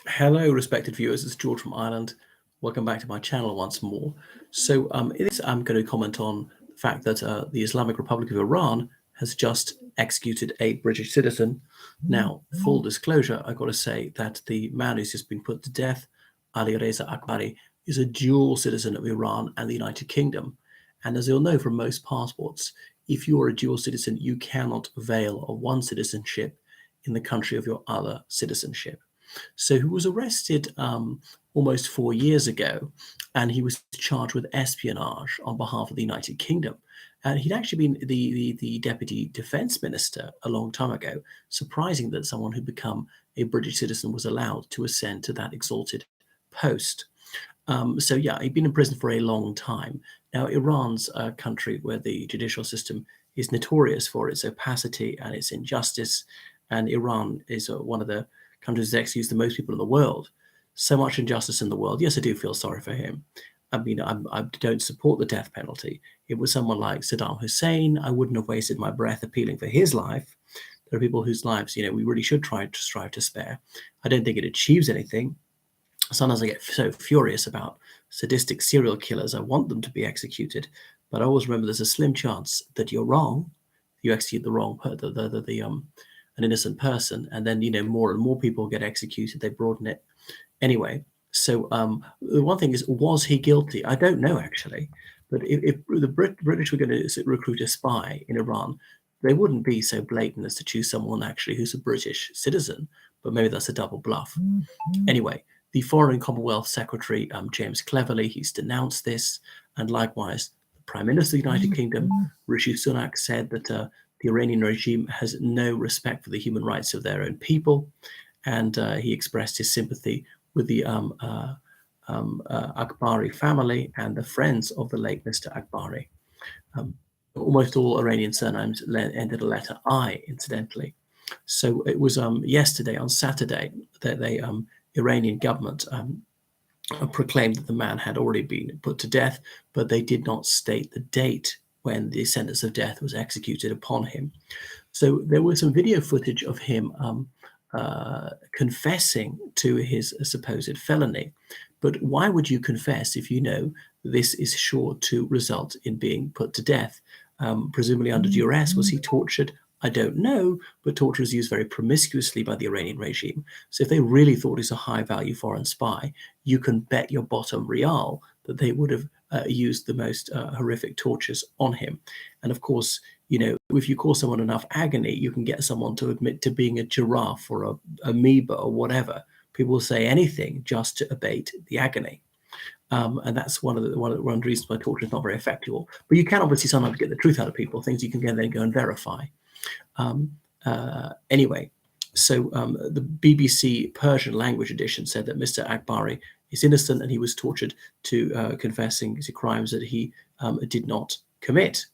Hello, respected viewers. It's George from Ireland. Welcome back to my channel once more. In this, I'm going to comment on the fact that the Islamic Republic of Iran has just executed a British citizen. Now, full disclosure, I've got to say that the man who's just been put to death, Ali Reza Akbari, is a dual citizen of Iran and the United Kingdom. And as you'll know from most passports, if you are a dual citizen, you cannot avail of one citizenship in the country of your other citizenship. So he was arrested almost 4 years ago, and he was charged with espionage on behalf of the United Kingdom. And he'd actually been the deputy defense minister a long time ago. Surprising that someone who'd become a British citizen was allowed to ascend to that exalted post. Yeah, he'd been in prison for a long time. Now, Iran's a country where the judicial system is notorious for its opacity and its injustice, and Iran is one of the countries that executes the most people in the world. So much injustice in the world. Yes, I do feel sorry for him. I mean, I don't support the death penalty. If it was someone like Saddam Hussein, I wouldn't have wasted my breath appealing for his life. There are people whose lives, we really should try to strive to spare. I don't think it achieves anything. Sometimes I get so furious about sadistic serial killers. I want them to be executed, but I always remember there's a slim chance that you're wrong. You execute the wrong, an innocent person, and then more and more people get executed. They broaden it anyway. The one thing is, was he guilty? I don't know actually, but if the British were going to recruit a spy in Iran, they wouldn't be so blatant as to choose someone actually who's a British citizen. But maybe that's a double bluff. Anyway, the Foreign and Commonwealth Secretary, James Cleverly, he's denounced this. And likewise, the Prime Minister of the United Kingdom, Rishi Sunak, said that the Iranian regime has no respect for the human rights of their own people. And he expressed his sympathy with the Akbari family and the friends of the late Mr. Akbari. Almost all Iranian surnames ended a letter I, incidentally. So it was yesterday, on Saturday, that the Iranian government proclaimed that the man had already been put to death, but they did not state the date when the sentence of death was executed upon him. So there was some video footage of him confessing to his supposed felony. But why would you confess if you know this is sure to result in being put to death? Presumably under duress. Was he tortured? I don't know, but torture is used very promiscuously by the Iranian regime. So if they really thought he's a high-value foreign spy, you can bet your bottom real that they would have used the most horrific tortures on him. And of course, if you cause someone enough agony, you can get someone to admit to being a giraffe or a amoeba or whatever. People will say anything just to abate the agony. And that's one of the reasons why torture is not very effective. But you can obviously sometimes get the truth out of people, things you can then go and verify. Anyway, the BBC Persian language edition said that Mr. Akbari is innocent and he was tortured to confessing to crimes that he did not commit.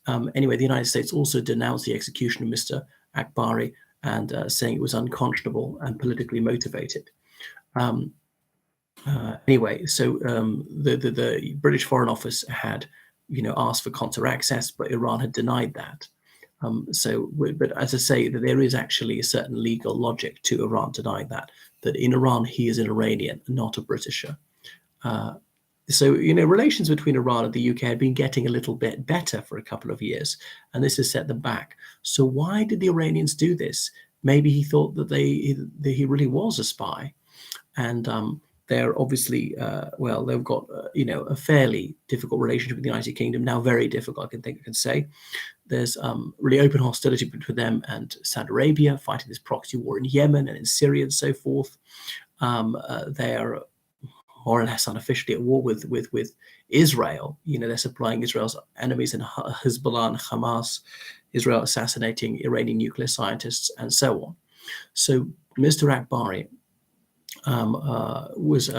Anyway, the United States also denounced the execution of Mr. Akbari and saying it was unconscionable and politically motivated. The British Foreign Office had, asked for consular access, but Iran had denied that. But as I say, that there is actually a certain legal logic to Iran denying that in Iran he is an Iranian, not a Britisher. Relations between Iran and the UK had been getting a little bit better for a couple of years, and this has set them back. So why did the Iranians do this? Maybe he thought that he really was a spy, and they're obviously they've got a fairly difficult relationship with the United Kingdom now, very difficult. I can say there's really open hostility between them and Saudi Arabia, fighting this proxy war in Yemen and in Syria and so forth. They are more or less unofficially at war with Israel. They're supplying Israel's enemies in Hezbollah and Hamas, Israel assassinating Iranian nuclear scientists, and so on. So Mr. Akbari was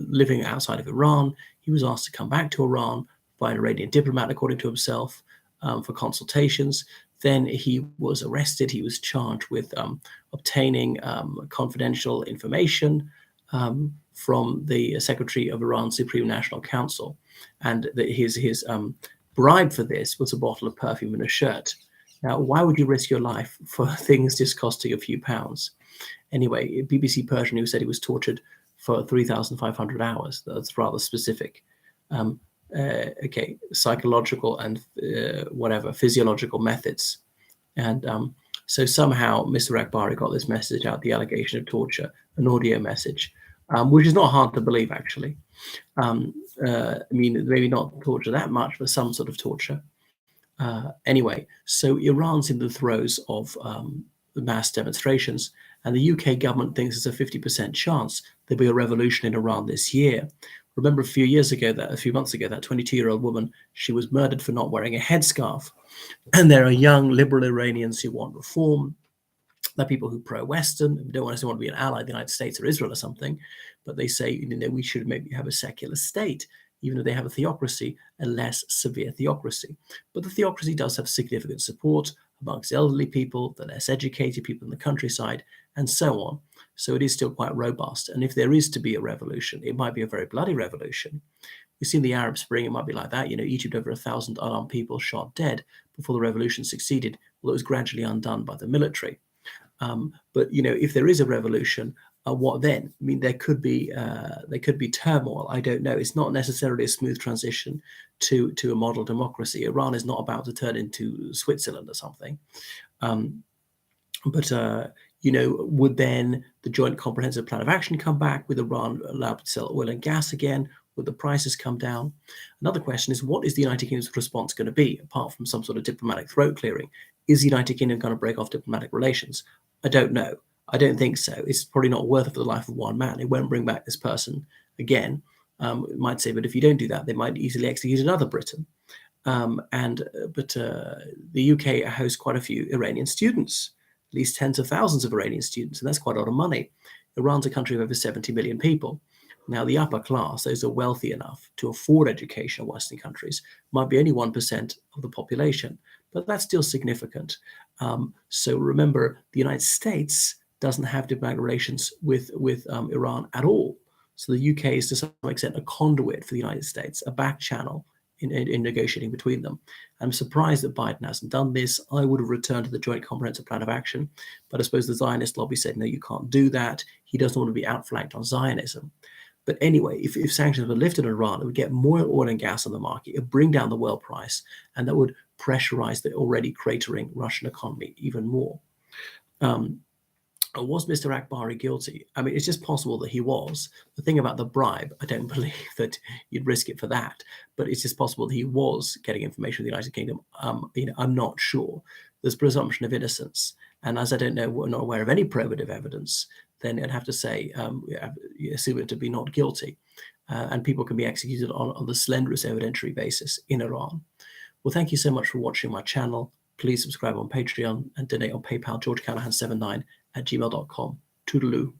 living outside of Iran. He was asked to come back to Iran by an Iranian diplomat, according to himself, for consultations. Then he was arrested. He was charged with obtaining confidential information from the Secretary of Iran's Supreme National Council. And his bribe for this was a bottle of perfume and a shirt. Now, why would you risk your life for things just costing a few pounds? Anyway, BBC Persian News said he was tortured for 3,500 hours. That's rather specific. Okay, psychological and physiological methods. And so somehow Mr. Akbari got this message out, the allegation of torture, an audio message, which is not hard to believe, actually. I mean, maybe not torture that much, but some sort of torture. Anyway, so Iran's in the throes of mass demonstrations, and the UK government thinks there's a 50% chance there'll be a revolution in Iran this year. Remember a few months ago, that 22-year-old woman, she was murdered for not wearing a headscarf. And there are young liberal Iranians who want reform. They're people who pro-Western, don't want to be an ally of the United States or Israel or something, but they say, we should maybe have a secular state, even though they have a theocracy, a less severe theocracy. But the theocracy does have significant support amongst elderly people, the less educated people in the countryside, and so on. So it is still quite robust. And if there is to be a revolution, it might be a very bloody revolution. We've seen the Arab Spring, it might be like that. Egypt, over 1,000 unarmed people shot dead before the revolution succeeded, although it was gradually undone by the military. But if there is a revolution, what then? I mean, there could be turmoil. I don't know. It's not necessarily a smooth transition to a model democracy. Iran is not about to turn into Switzerland or something. Would then the Joint Comprehensive Plan of Action come back? With Iran allowed to sell oil and gas again? Would the prices come down? Another question is, what is the United Kingdom's response going to be, apart from some sort of diplomatic throat clearing? Is the United Kingdom going to break off diplomatic relations? I don't know. I don't think so. It's probably not worth it for the life of one man. It won't bring back this person again. It might say, but if you don't do that, they might easily execute another Briton. But the UK hosts quite a few Iranian students, at least tens of thousands of Iranian students, and that's quite a lot of money. Iran's a country of over 70 million people. Now, the upper class, those who are wealthy enough to afford education in Western countries, might be only 1% of the population, but that's still significant. So remember, the United States doesn't have diplomatic relations with Iran at all. So the UK is to some extent a conduit for the United States, a back channel in negotiating between them. I'm surprised that Biden hasn't done this. I would have returned to the Joint Comprehensive Plan of Action, but I suppose the Zionist lobby said, no, you can't do that. He doesn't want to be outflanked on Zionism. But anyway, if sanctions were lifted on Iran, it would get more oil and gas on the market. It would bring down the world price, and that would pressurize the already cratering Russian economy even more. Was Mr. Akbari guilty? I mean, it's just possible that he was. The thing about the bribe, I don't believe that you'd risk it for that, but it's just possible that he was getting information from the United Kingdom. I'm not sure. There's presumption of innocence, and as I don't know, we're not aware of any probative evidence, then I'd have to say, assume it to be not guilty, and people can be executed on the slenderest evidentiary basis in Iran. Well, thank you so much for watching my channel. Please subscribe on Patreon and donate on PayPal, georgecallahan79@gmail.com. Toodaloo.